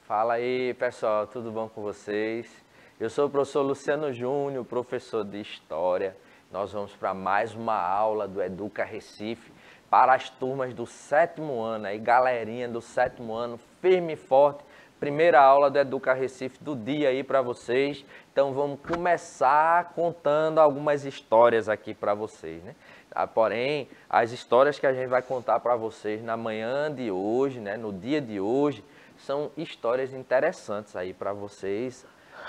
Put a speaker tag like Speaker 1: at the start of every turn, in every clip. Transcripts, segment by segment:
Speaker 1: Fala aí, pessoal, tudo bom com vocês? Eu sou o professor Luciano Júnior, professor de História. Nós vamos para mais uma aula do Educa Recife para as turmas do 7º ano, aí galerinha do 7º ano, firme e forte. Primeira aula do Educa Recife do dia aí para vocês. Então vamos começar contando algumas histórias aqui para vocês, né? Porém, as histórias que a gente vai contar para vocês na manhã de hoje, né, no dia de hoje, são histórias interessantes aí para vocês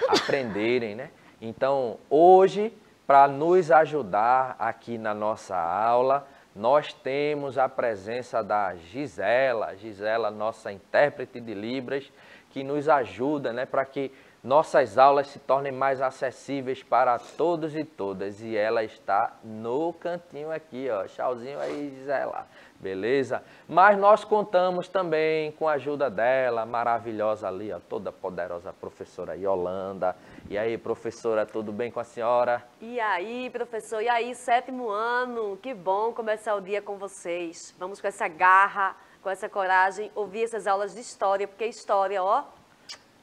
Speaker 1: aprenderem, né? Então, hoje, para nos ajudar aqui na nossa aula, nós temos a presença da Gisela, nossa intérprete de Libras, que nos ajuda, né, para que nossas aulas se tornem mais acessíveis para todos e todas. E ela está no cantinho aqui, ó. Tchauzinho aí, Gisela. Beleza? Mas nós contamos também com a ajuda dela, maravilhosa ali, ó, toda poderosa professora Yolanda. E aí, professora, tudo bem com a senhora?
Speaker 2: E aí, professor? E aí, 7º ano? Que bom começar o dia com vocês. Vamos com essa garra, com essa coragem, ouvir essas aulas de história, porque história, ó,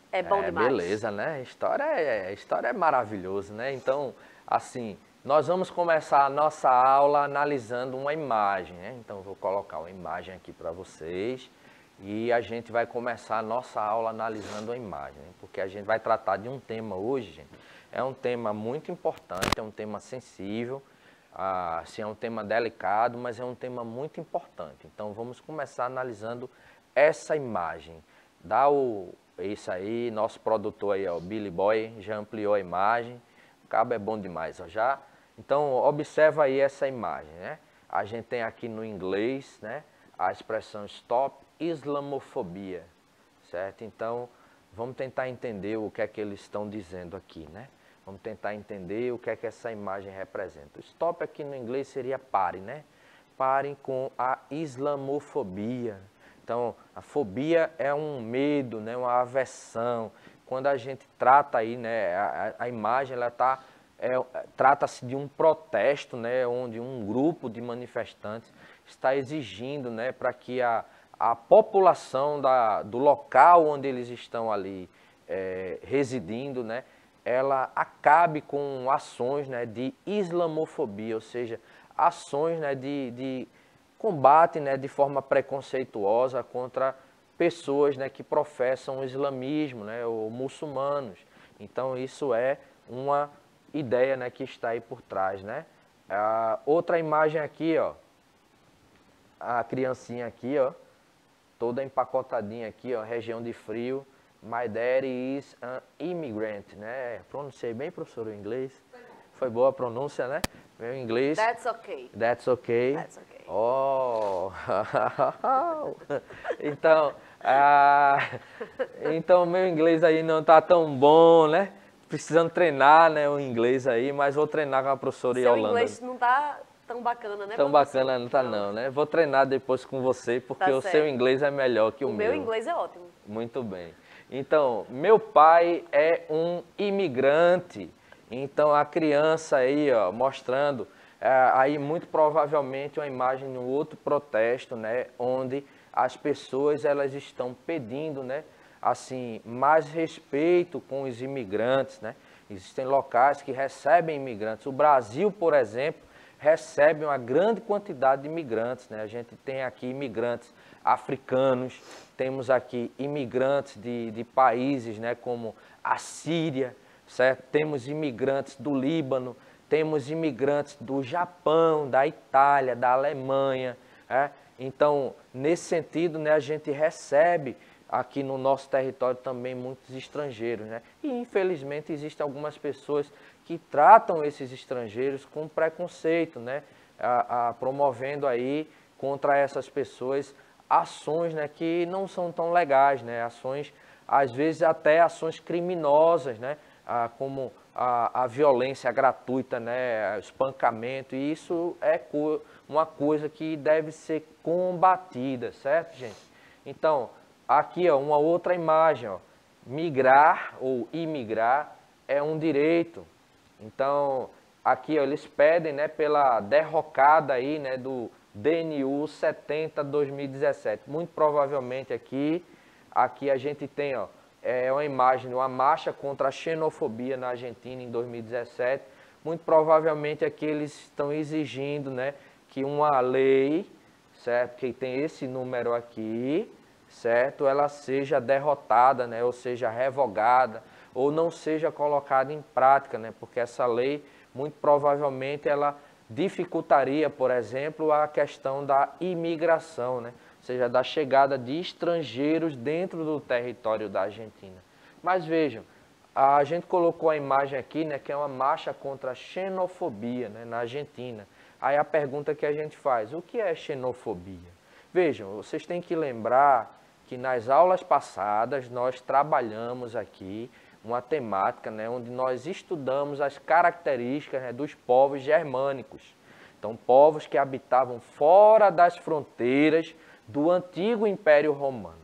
Speaker 2: é bom demais.
Speaker 1: Beleza, né? História é maravilhoso, né? Então, assim, nós vamos começar a nossa aula analisando uma imagem, né? Então, vou colocar uma imagem aqui para vocês e a gente vai começar a nossa aula analisando a imagem, né? Porque a gente vai tratar de um tema hoje, gente. É um tema muito importante, é um tema sensível, assim, é um tema delicado, mas é um tema muito importante. Então, vamos começar analisando essa imagem. Isso aí, nosso produtor aí, ó, o Billy Boy, já ampliou a imagem. O cabo é bom demais, ó, já. Então, observa aí essa imagem, né? A gente tem aqui no inglês, né, a expressão Stop Islamofobia, certo? Então, vamos tentar entender o que é que eles estão dizendo aqui, né? Vamos tentar entender o que é que essa imagem representa. O stop aqui no inglês seria pare, né? Parem com a islamofobia. Então, a fobia é um medo, né, uma aversão. Quando a gente trata aí, né, a imagem, ela trata-se de um protesto, né, onde um grupo de manifestantes está exigindo, né, para que a população do local onde eles estão ali residindo, né, ela acabe com ações, né, de islamofobia, ou seja, ações, né, de combate, né, de forma preconceituosa contra pessoas, né, que professam o islamismo, né, ou muçulmanos. Então, isso é uma ideia, né, que está aí por trás, né? Outra imagem aqui, ó, a criancinha aqui, ó, toda empacotadinha aqui, ó, região de frio. My daddy is an immigrant, né? Pronunciei bem, professor, o inglês? Foi boa a pronúncia, né? Meu inglês.
Speaker 2: That's okay.
Speaker 1: That's okay.
Speaker 2: That's okay.
Speaker 1: Oh! Então, então meu inglês aí não tá tão bom, né? Precisando treinar, né, o inglês aí, mas vou treinar com a professora Yolanda.
Speaker 2: Seu inglês não tá tão bacana, né,
Speaker 1: tão
Speaker 2: professor?
Speaker 1: bacana não tá não, né? Vou treinar depois com você, porque
Speaker 2: Tá
Speaker 1: o
Speaker 2: certo.
Speaker 1: seu inglês é melhor que o meu.
Speaker 2: O meu inglês é ótimo.
Speaker 1: Muito bem. Então, meu pai é um imigrante. Então, a criança aí, ó, mostrando aí muito provavelmente uma imagem de um outro protesto, né, onde as pessoas elas estão pedindo, né, assim, mais respeito com os imigrantes, né? Existem locais que recebem imigrantes. O Brasil, por exemplo, recebe uma grande quantidade de imigrantes, né? A gente tem aqui imigrantes africanos, temos aqui imigrantes de países, né, como a Síria, certo? Temos imigrantes do Líbano, temos imigrantes do Japão, da Itália, da Alemanha. Então, nesse sentido, né, a gente recebe aqui no nosso território também muitos estrangeiros, né? E, infelizmente, existem algumas pessoas que tratam esses estrangeiros com preconceito, né? Promovendo aí contra essas pessoas ações, né, que não são tão legais, né? Ações, às vezes, até ações criminosas, né? Como a violência gratuita, né, espancamento, e isso é uma coisa que deve ser combatida, certo, gente? Então, aqui, ó, uma outra imagem, ó, migrar ou imigrar é um direito. Então, aqui, ó, eles pedem, né, pela derrocada aí, né, do DNU 70/2017. Muito provavelmente aqui a gente tem, ó, é uma imagem de uma marcha contra a xenofobia na Argentina em 2017. Muito provavelmente aqui eles estão exigindo, né, que uma lei, certo, que tem esse número aqui, certo, ela seja derrotada, né, ou seja revogada, ou não seja colocada em prática, né, porque essa lei, muito provavelmente, ela dificultaria, por exemplo, a questão da imigração, né, ou seja, da chegada de estrangeiros dentro do território da Argentina. Mas vejam, a gente colocou a imagem aqui, né, que é uma marcha contra a xenofobia, né, na Argentina. Aí a pergunta que a gente faz, o que é xenofobia? Vejam, vocês têm que lembrar que nas aulas passadas nós trabalhamos aqui uma temática, né, onde nós estudamos as características, né, dos povos germânicos. Então, povos que habitavam fora das fronteiras do antigo Império Romano.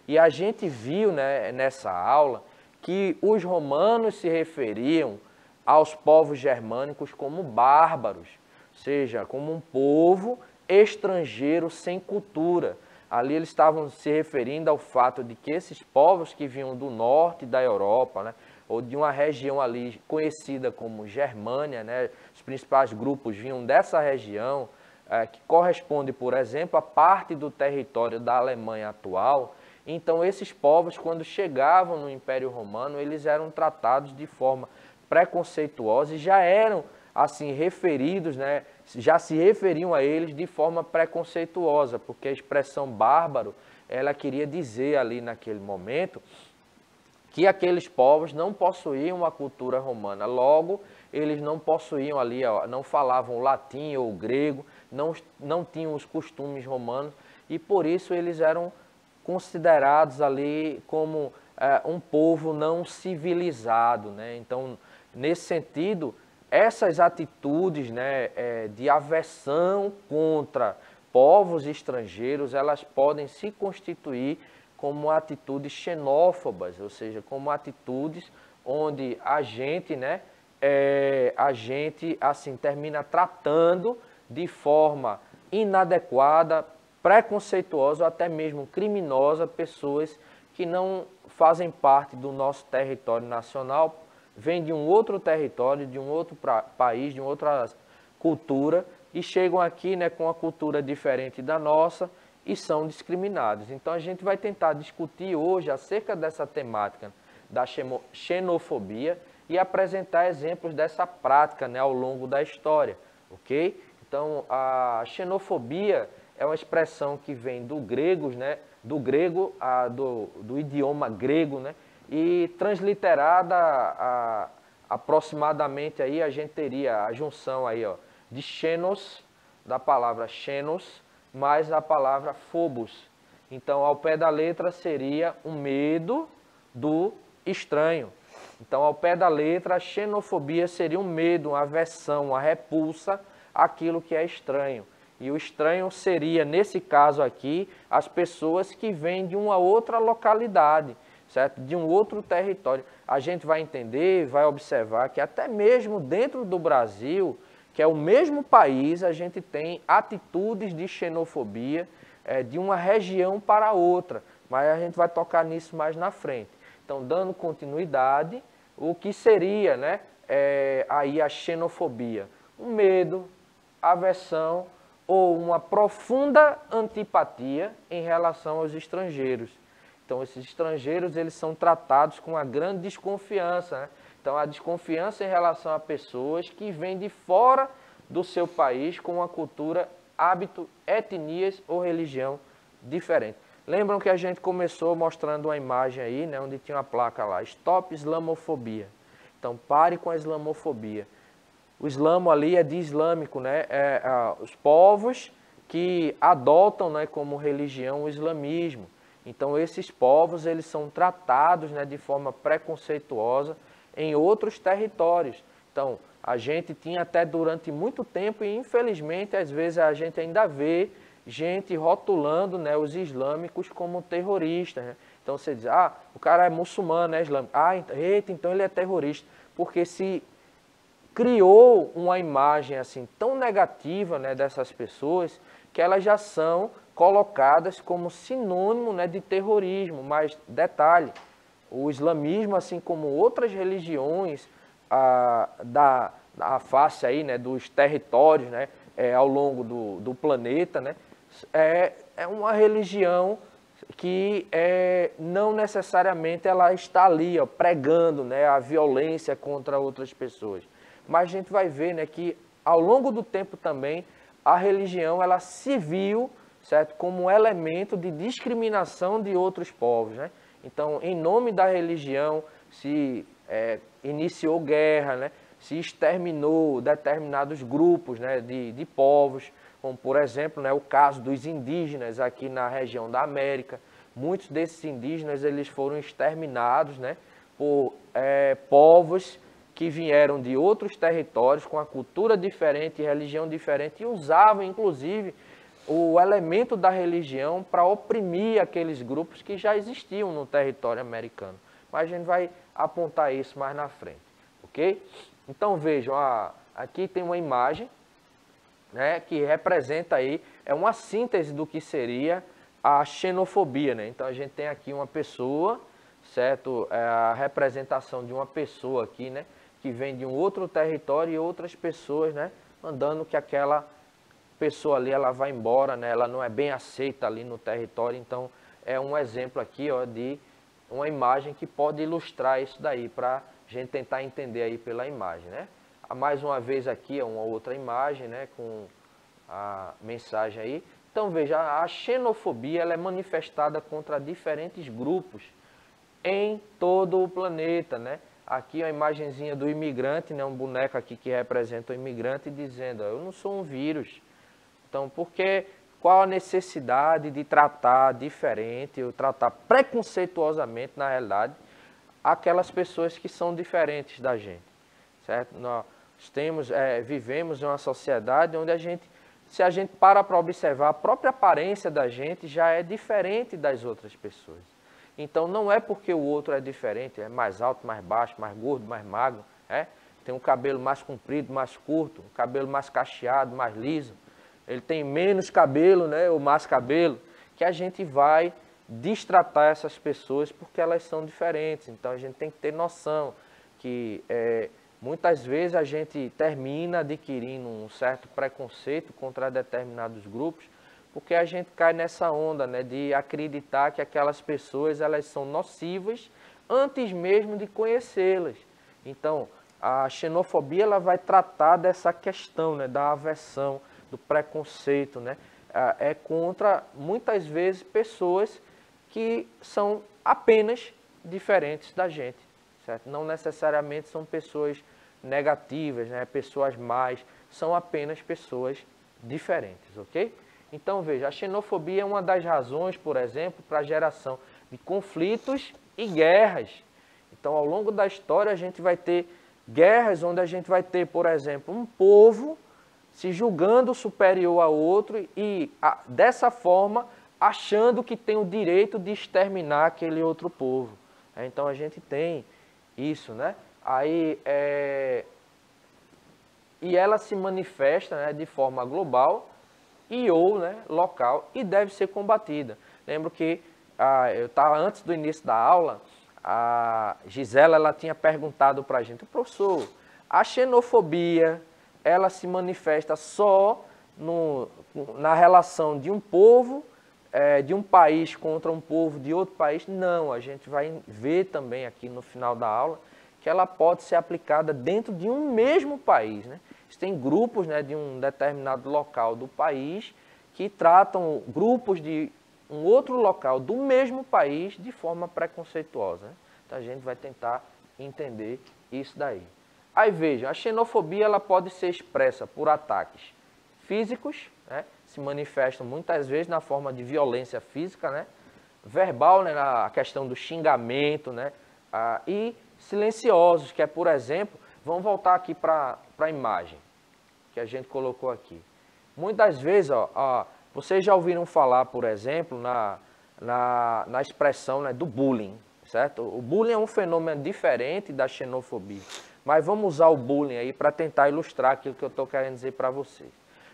Speaker 1: E a gente viu, né, nessa aula que os romanos se referiam aos povos germânicos como bárbaros, ou seja, como um povo estrangeiro sem cultura. Ali eles estavam se referindo ao fato de que esses povos que vinham do norte da Europa, né, ou de uma região ali conhecida como Germânia, né, os principais grupos vinham dessa região, que corresponde, por exemplo, a parte do território da Alemanha atual. Então, esses povos, quando chegavam no Império Romano, eles eram tratados de forma preconceituosa e já eram, assim, referidos, né, já se referiam a eles de forma preconceituosa, porque a expressão bárbaro, ela queria dizer ali naquele momento que aqueles povos não possuíam uma cultura romana. Logo, eles não possuíam ali, não falavam latim ou grego, não tinham os costumes romanos e por isso eles eram considerados ali como um povo não civilizado, né? Então, nesse sentido, essas atitudes, né, de aversão contra povos estrangeiros, elas podem se constituir como atitudes xenófobas, ou seja, como atitudes onde a gente, né, assim, termina tratando de forma inadequada, preconceituosa ou até mesmo criminosa pessoas que não fazem parte do nosso território nacional, vêm de um outro território, de um outro país, de uma outra cultura e chegam aqui, né, com uma cultura diferente da nossa e são discriminados. Então a gente vai tentar discutir hoje acerca dessa temática da xenofobia e apresentar exemplos dessa prática, né, ao longo da história, ok? Então a xenofobia é uma expressão que vem do grego, né, do idioma grego, né, e transliterada aproximadamente aí a gente teria a junção aí, ó, de xenos, da palavra xenos, mais a palavra phobos. Então, ao pé da letra seria um medo do estranho. Então, ao pé da letra, a xenofobia seria um medo, uma aversão, uma repulsa àquilo que é estranho. E o estranho seria, nesse caso aqui, as pessoas que vêm de uma outra localidade, certo? De um outro território. A gente vai entender, vai observar que até mesmo dentro do Brasil, que é o mesmo país, a gente tem atitudes de xenofobia de uma região para outra. Mas a gente vai tocar nisso mais na frente. Então, dando continuidade, o que seria, né, aí a xenofobia? Um medo, aversão ou uma profunda antipatia em relação aos estrangeiros. Então, esses estrangeiros, eles são tratados com uma grande desconfiança, né? Então, a desconfiança em relação a pessoas que vêm de fora do seu país com uma cultura, hábito, etnias ou religião diferente. Lembram que a gente começou mostrando uma imagem aí, né, onde tinha uma placa lá, Stop Islamofobia. Então, pare com a islamofobia. O islamo ali é de islâmico, né? Os povos que adotam, né, como religião o islamismo. Então, esses povos, eles são tratados, né, de forma preconceituosa em outros territórios. Então, a gente tinha até durante muito tempo, e infelizmente, às vezes a gente ainda vê gente rotulando, né, os islâmicos como terroristas, né? Então, você diz, o cara é muçulmano, é islâmico. Eita, então ele é terrorista. Porque se criou uma imagem assim tão negativa, né, dessas pessoas que elas já são colocadas como sinônimo, né, de terrorismo. Mas detalhe, o islamismo, assim como outras religiões da face aí, né, dos territórios, né, ao longo do planeta, né, é uma religião que não necessariamente ela está ali, ó, pregando, né, a violência contra outras pessoas. Mas a gente vai ver, né, que ao longo do tempo também a religião ela se viu, certo, como um elemento de discriminação de outros povos, né? Então, em nome da religião se iniciou guerra, né? Se exterminou determinados grupos, né, de povos, como por exemplo, né, o caso dos indígenas aqui na região da América. Muitos desses indígenas eles foram exterminados, né, por povos que vieram de outros territórios com a cultura diferente, religião diferente e usavam inclusive o elemento da religião para oprimir aqueles grupos que já existiam no território americano. Mas a gente vai apontar isso mais na frente, ok? Então vejam, aqui tem uma imagem, né, que representa aí, é uma síntese do que seria a xenofobia, né? Então a gente tem aqui uma pessoa, certo? A representação de uma pessoa aqui, né, que vem de um outro território e outras pessoas, né, andando que aquela pessoa ali ela vai embora, né? Ela não é bem aceita ali no território. Então é um exemplo aqui, ó, de uma imagem que pode ilustrar isso daí para a gente tentar entender aí pela imagem, né? Mais uma vez aqui é uma outra imagem, né, com a mensagem aí. Então veja, a xenofobia ela é manifestada contra diferentes grupos em todo o planeta, né? Aqui a imagenzinha do imigrante, né, um boneco aqui que representa o imigrante dizendo, ó, eu não sou um vírus. Então, qual a necessidade de tratar diferente, ou tratar preconceituosamente, na realidade, aquelas pessoas que são diferentes da gente, certo? Nós vivemos em uma sociedade onde se a gente para observar, a própria aparência da gente já é diferente das outras pessoas. Então, não é porque o outro é diferente, é mais alto, mais baixo, mais gordo, mais magro, tem um cabelo mais comprido, mais curto, um cabelo mais cacheado, mais liso, ele tem menos cabelo, né, ou mais cabelo, que a gente vai destratar essas pessoas porque elas são diferentes. Então, a gente tem que ter noção que muitas vezes a gente termina adquirindo um certo preconceito contra determinados grupos, porque a gente cai nessa onda, né, de acreditar que aquelas pessoas elas são nocivas antes mesmo de conhecê-las. Então, a xenofobia ela vai tratar dessa questão, né, da aversão, do preconceito, né, contra muitas vezes pessoas que são apenas diferentes da gente, certo? Não necessariamente são pessoas negativas, né, pessoas más, são apenas pessoas diferentes, ok? Então veja, a xenofobia é uma das razões, por exemplo, para a geração de conflitos e guerras. Então ao longo da história a gente vai ter guerras onde a gente vai ter, por exemplo, um povo se julgando superior a outro e dessa forma achando que tem o direito de exterminar aquele outro povo. Então a gente tem isso, né? E ela se manifesta, né, de forma global ou, né, local e deve ser combatida. Lembro que eu estava antes do início da aula, a Gisela ela tinha perguntado para a gente, professor, a xenofobia ela se manifesta só na relação de um povo, de um país contra um povo de outro país? Não, a gente vai ver também aqui no final da aula que ela pode ser aplicada dentro de um mesmo país, né? Tem grupos, né, de um determinado local do país que tratam grupos de um outro local do mesmo país de forma preconceituosa, né? Então a gente vai tentar entender isso daí. Aí veja, a xenofobia ela pode ser expressa por ataques físicos, né, se manifestam muitas vezes na forma de violência física, né, verbal, né, na questão do xingamento, né, e silenciosos, que é, por exemplo, vamos voltar aqui para a imagem que a gente colocou aqui. Muitas vezes, vocês já ouviram falar, por exemplo, na expressão, né, do bullying, certo? O bullying é um fenômeno diferente da xenofobia, mas vamos usar o bullying aí para tentar ilustrar aquilo que eu estou querendo dizer para vocês.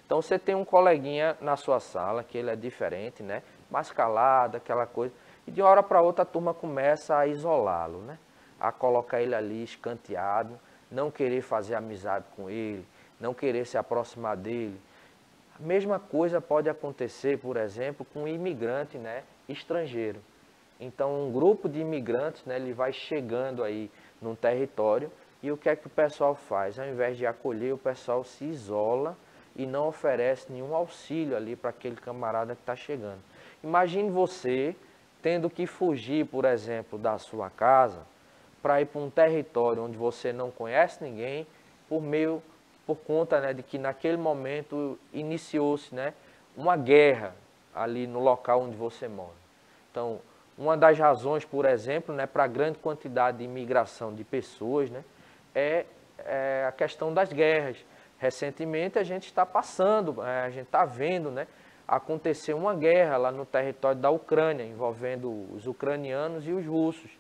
Speaker 1: Então você tem um coleguinha na sua sala, que ele é diferente, né, mais calado, aquela coisa, E de uma hora para outra a turma começa a isolá-lo, né? A colocar ele ali escanteado, não querer fazer amizade com ele, não querer se aproximar dele. A mesma coisa pode acontecer, por exemplo, com um imigrante, né, estrangeiro. Então, um grupo de imigrantes, né, ele vai chegando aí num território e o que é que o pessoal faz? Ao invés de acolher, o pessoal se isola e não oferece nenhum auxílio ali para aquele camarada que está chegando. Imagine você tendo que fugir, por exemplo, da sua casa para ir para um território onde você não conhece ninguém por conta, né, de que naquele momento iniciou-se, né, uma guerra ali no local onde você mora. Então, uma das razões, por exemplo, né, para a grande quantidade de imigração de pessoas, né, é a questão das guerras. Recentemente a gente está passando, a gente está vendo, né, acontecer uma guerra lá no território da Ucrânia, envolvendo os ucranianos e os russos.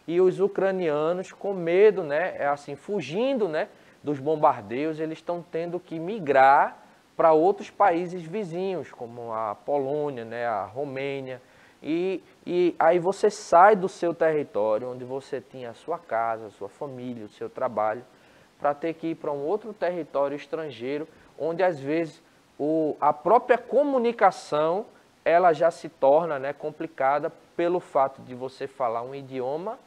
Speaker 1: E os ucranianos, com medo, né, assim, fugindo, né, dos bombardeios, eles estão tendo que migrar para outros países vizinhos, como a Polônia, né, a Romênia. E aí você sai do seu território, onde você tinha a sua casa, a sua família, o seu trabalho, para ter que ir para um outro território estrangeiro, onde às vezes a própria comunicação ela já se torna, né, complicada pelo fato de você falar um idioma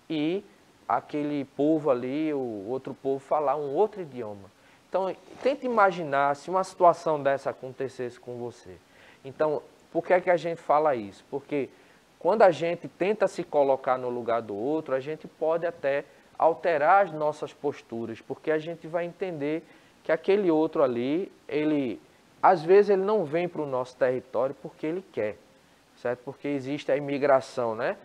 Speaker 1: e aquele povo ali, o outro povo falar um outro idioma. Então, tente imaginar se uma situação dessa acontecesse com você. Então, por que é que a gente fala isso? Porque quando a gente tenta se colocar no lugar do outro, a gente pode até alterar as nossas posturas, porque a gente vai entender que aquele outro ali, às vezes ele não vem para o nosso território porque ele quer, certo? Porque existe a imigração, né,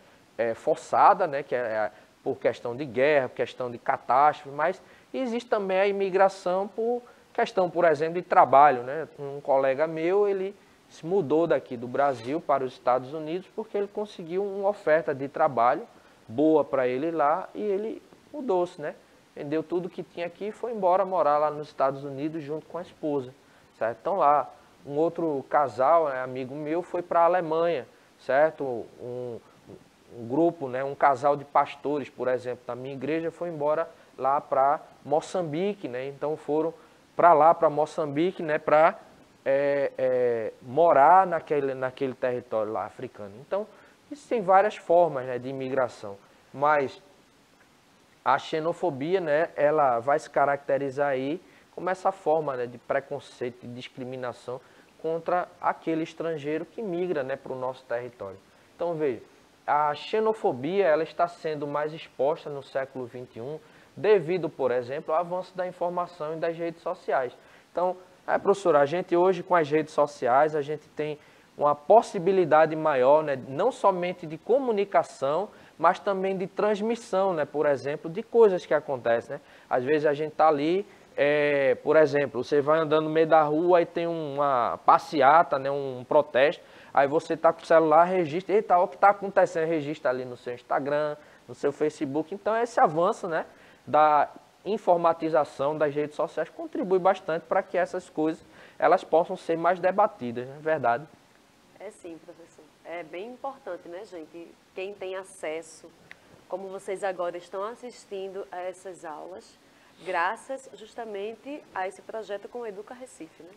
Speaker 1: forçada, né, que é por questão de guerra, por questão de catástrofe, mas existe também a imigração por questão, por exemplo, de trabalho, né? Um colega meu, ele se mudou daqui do Brasil para os Estados Unidos porque ele conseguiu uma oferta de trabalho boa para ele lá e ele mudou-se, né? Vendeu tudo que tinha aqui e foi embora morar lá nos Estados Unidos junto com a esposa, certo? Então lá, um outro casal, né, amigo meu, foi para a Alemanha, certo? Um grupo, né, um casal de pastores, por exemplo, da minha igreja foi embora lá para Moçambique, né? Então foram para lá, para Moçambique, né, para morar naquele território lá africano. Então, isso tem várias formas, né, de imigração, mas a xenofobia, né, ela vai se caracterizar aí como essa forma, né, de preconceito, de discriminação contra aquele estrangeiro que migra, né, para o nosso território. Então, veja, a xenofobia ela está sendo mais exposta no século XXI devido, por exemplo, ao avanço da informação e das redes sociais. Então, professora, a gente hoje com as redes sociais, a gente tem uma possibilidade maior, né, não somente de comunicação, mas também de transmissão, né, por exemplo, de coisas que acontecem, né? Às vezes a gente está ali, por exemplo, você vai andando no meio da rua e tem uma passeata, né, um protesto, aí você está com o celular, registra, eita, o que está acontecendo, registra ali no seu Instagram, no seu Facebook. Então esse avanço, né, da informatização das redes sociais contribui bastante para que essas coisas elas possam ser mais debatidas, não é verdade?
Speaker 2: É sim, professor. É bem importante, né, gente? Quem tem acesso, como vocês agora estão assistindo a essas aulas, graças justamente a esse projeto com o Educa Recife, né?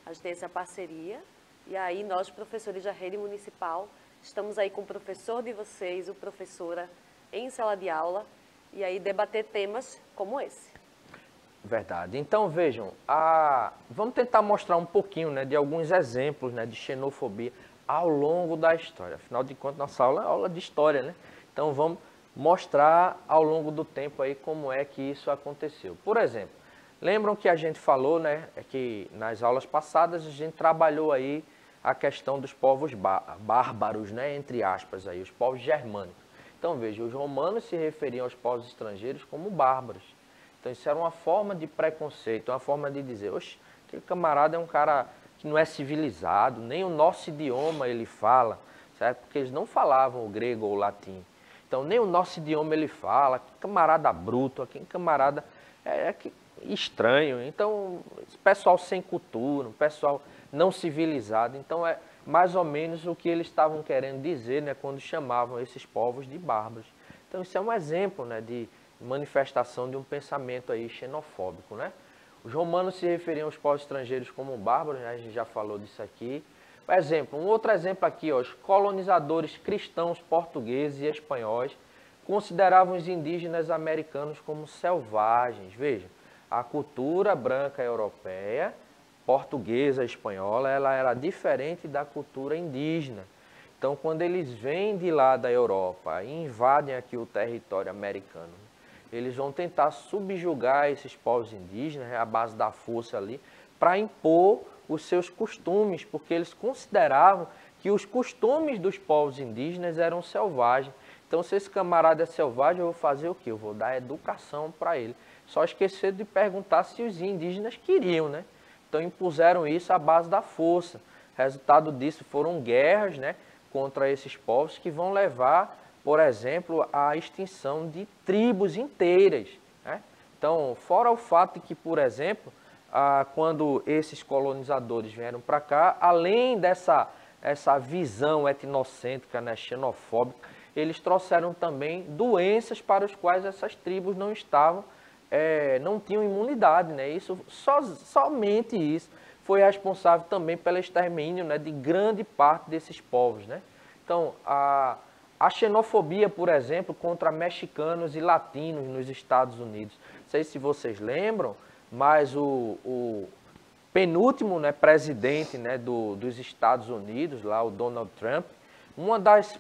Speaker 2: A gente tem essa parceria e aí nós, professores da rede municipal, estamos aí com o professor de vocês, o professora, em sala de aula, e aí debater temas como esse.
Speaker 1: Verdade. Então, vejam, vamos tentar mostrar um pouquinho, né, de alguns exemplos, né, de xenofobia ao longo da história. Afinal de contas, nossa aula é aula de história, né? Então, vamos mostrar ao longo do tempo aí como é que isso aconteceu. Por exemplo, lembram que a gente falou, né, que nas aulas passadas a gente trabalhou aí a questão dos povos bárbaros, né, entre aspas, aí, os povos germânicos. Então, veja, os romanos se referiam aos povos estrangeiros como bárbaros. Então, isso era uma forma de preconceito, uma forma de dizer, oxe, aquele camarada é um cara que não é civilizado, nem o nosso idioma ele fala, certo? Porque eles não falavam o grego ou o latim. Então, nem o nosso idioma ele fala, que camarada bruto, aquele camarada estranho. Então, pessoal sem cultura, pessoal não civilizado. Então, mais ou menos o que eles estavam querendo dizer, né, quando chamavam esses povos de bárbaros. Então isso é um exemplo, né, de manifestação de um pensamento aí xenofóbico, né? Os romanos se referiam aos povos estrangeiros como bárbaros, né? A gente já falou disso aqui. Por exemplo, um outro exemplo aqui, ó, os colonizadores cristãos portugueses e espanhóis consideravam os indígenas americanos como selvagens. Veja, a cultura branca europeia, portuguesa, espanhola, ela era diferente da cultura indígena. Então, quando eles vêm de lá da Europa e invadem aqui o território americano, eles vão tentar subjugar esses povos indígenas, à base da força ali, para impor os seus costumes, porque eles consideravam que os costumes dos povos indígenas eram selvagens. Então, se esse camarada é selvagem, eu vou fazer o quê? Eu vou dar educação para ele. Só esquecer de perguntar se os indígenas queriam, né? Então, impuseram isso à base da força. Resultado disso foram guerras, né, contra esses povos que vão levar, por exemplo, à extinção de tribos inteiras, né? Então, fora o fato de que, por exemplo, quando esses colonizadores vieram para cá, além dessa visão etnocêntrica, né, xenofóbica, eles trouxeram também doenças para as quais essas tribos não estavam, não tinham imunidade, né? Isso, somente isso foi responsável também pelo extermínio, né, de grande parte desses povos, né? Então, a xenofobia, por exemplo, contra mexicanos e latinos nos Estados Unidos. Não sei se vocês lembram, mas o penúltimo, né, presidente, né, dos Estados Unidos, lá o Donald Trump, uma das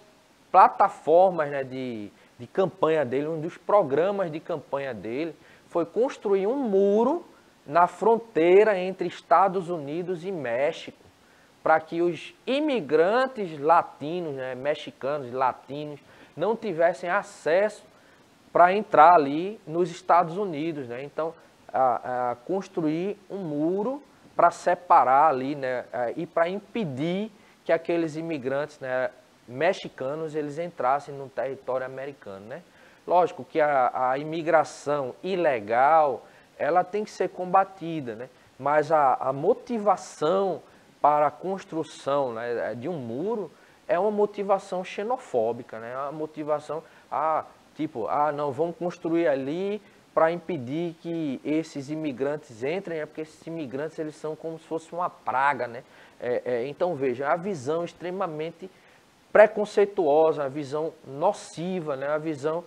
Speaker 1: plataformas, né, de campanha dele, um dos programas de campanha dele, foi construir um muro na fronteira entre Estados Unidos e México, para que os imigrantes latinos, né, mexicanos, latinos, não tivessem acesso para entrar ali nos Estados Unidos, né? Então, construir um muro para separar ali, né, e para impedir que aqueles imigrantes, né, mexicanos eles entrassem no território americano, né? Lógico que a imigração ilegal, ela tem que ser combatida, né? Mas a motivação para a construção, né, de um muro é uma motivação xenofóbica, né? É uma motivação, não, vamos construir ali para impedir que esses imigrantes entrem, porque esses imigrantes eles são como se fosse uma praga, né? Então veja, a visão extremamente preconceituosa, a visão nociva, né? A visão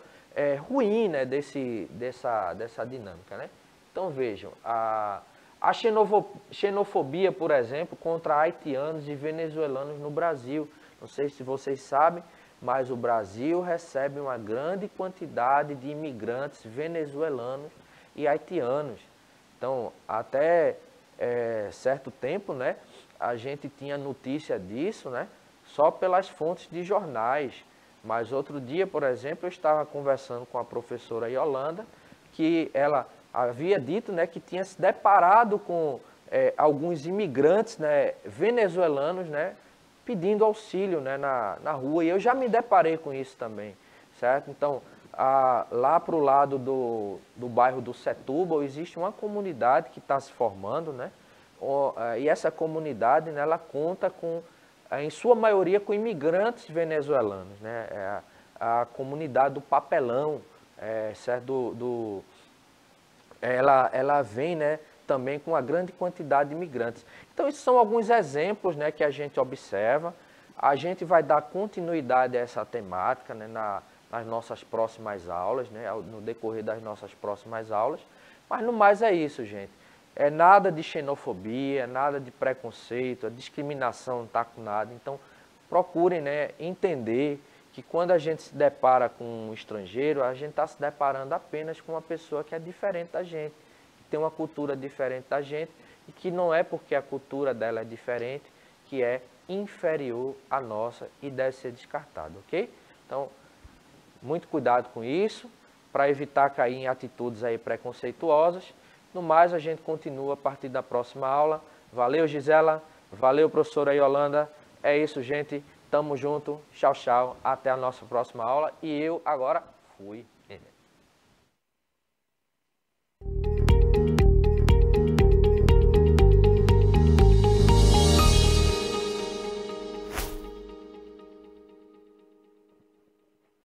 Speaker 1: ruim, né, dessa dinâmica, né? Então vejam, a xenofobia, por exemplo, contra haitianos e venezuelanos no Brasil. Não sei se vocês sabem, mas o Brasil recebe uma grande quantidade de imigrantes venezuelanos e haitianos. Então, até certo tempo, né, a gente tinha notícia disso, né, só pelas fontes de jornais. Mas outro dia, por exemplo, eu estava conversando com a professora Yolanda, que ela havia dito, né, que tinha se deparado com alguns imigrantes, né, venezuelanos, né, pedindo auxílio, né, na rua. E eu já me deparei com isso também, certo? Então, lá para o lado do bairro do Setúbal, existe uma comunidade que está se formando, né? E essa comunidade, né, ela conta com, em sua maioria, com imigrantes venezuelanos, né? A comunidade do Papelão, certo? Ela vem, né, também com uma grande quantidade de imigrantes. Então, esses são alguns exemplos, né, que a gente observa. A gente vai dar continuidade a essa temática, né, nas nossas próximas aulas, né, no decorrer das nossas próximas aulas. Mas, no mais, é isso, gente. É nada de xenofobia, nada de preconceito, a discriminação não está com nada. Então, procurem, né, entender que quando a gente se depara com um estrangeiro, a gente está se deparando apenas com uma pessoa que é diferente da gente, que tem uma cultura diferente da gente e que não é porque a cultura dela é diferente que é inferior à nossa e deve ser descartado, ok? Então, muito cuidado com isso, para evitar cair em atitudes aí preconceituosas. No mais, a gente continua a partir da próxima aula. Valeu, Gisela. Valeu, professora Yolanda. É isso, gente. Tamo junto. Tchau, tchau. Até a nossa próxima aula. E eu agora fui.